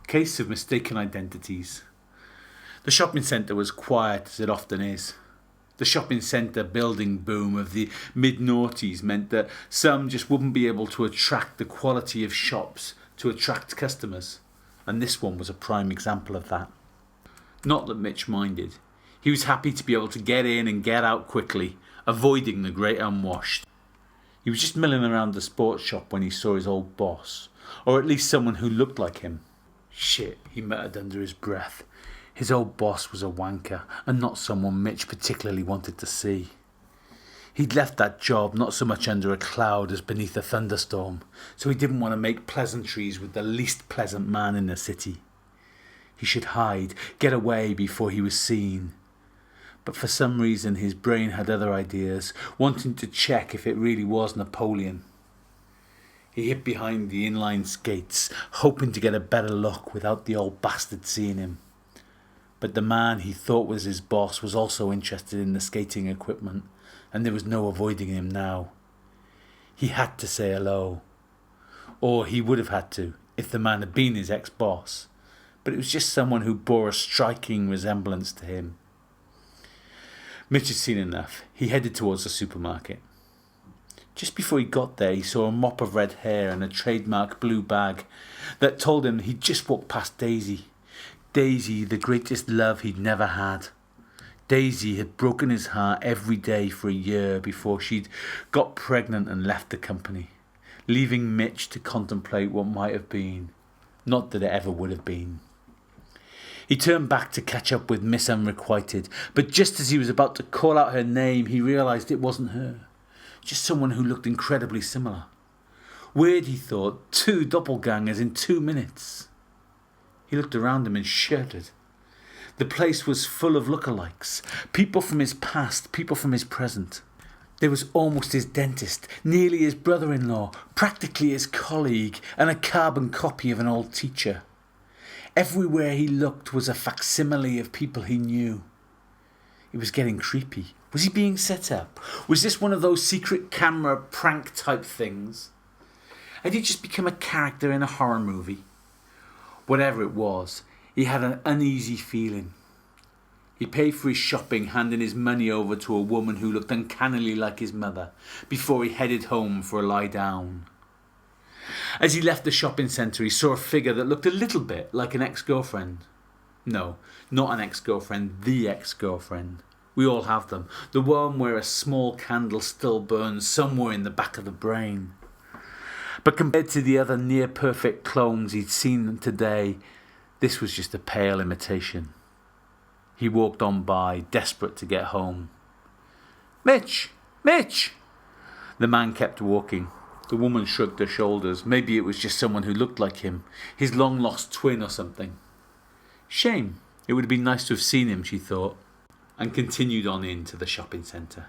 Case of mistaken identities. The shopping centre was quiet as it often is. The shopping centre building boom of the mid-noughties meant that some just wouldn't be able to attract the quality of shops to attract customers, and this one was a prime example of that. Not that Mitch minded. He was happy to be able to get in and get out quickly, avoiding the great unwashed. He was just milling around the sports shop when he saw his old boss, or at least someone who looked like him. Shit, he muttered under his breath. His old boss was a wanker, and not someone Mitch particularly wanted to see. He'd left that job not so much under a cloud as beneath a thunderstorm, so he didn't want to make pleasantries with the least pleasant man in the city. He should hide, get away before he was seen. But for some reason his brain had other ideas, wanting to check if it really was Napoleon. He hid behind the inline skates, hoping to get a better look without the old bastard seeing him. But the man he thought was his boss was also interested in the skating equipment, and there was no avoiding him now. He had to say hello. Or he would have had to, if the man had been his ex-boss. But it was just someone who bore a striking resemblance to him. Mitch had seen enough. He headed towards the supermarket. Just before he got there, he saw a mop of red hair and a trademark blue bag that told him he'd just walked past Daisy. Daisy, the greatest love he'd never had. Daisy had broken his heart every day for a year before she'd got pregnant and left the company, leaving Mitch to contemplate what might have been. Not that it ever would have been. He turned back to catch up with Miss Unrequited, but just as he was about to call out her name, he realised it wasn't her. Just someone who looked incredibly similar. Weird, he thought, 2 doppelgangers in 2 minutes. He looked around him and shuddered. The place was full of lookalikes, people from his past, people from his present. There was almost his dentist, nearly his brother-in-law, practically his colleague, and a carbon copy of an old teacher. Everywhere he looked was a facsimile of people he knew. It was getting creepy. Was he being set up? Was this one of those secret camera prank type things? Had he just become a character in a horror movie? Whatever it was, he had an uneasy feeling. He paid for his shopping, handing his money over to a woman who looked uncannily like his mother, before he headed home for a lie down. As he left the shopping centre, he saw a figure that looked a little bit like an ex-girlfriend. No, not an ex-girlfriend, the ex-girlfriend. We all have them. The one where a small candle still burns somewhere in the back of the brain. But compared to the other near-perfect clones he'd seen today, this was just a pale imitation. He walked on by, desperate to get home. "Mitch! Mitch!" The man kept walking. The woman shrugged her shoulders. Maybe it was just someone who looked like him, his long-lost twin or something. Shame. It would have been nice to have seen him, she thought, and continued on into the shopping centre.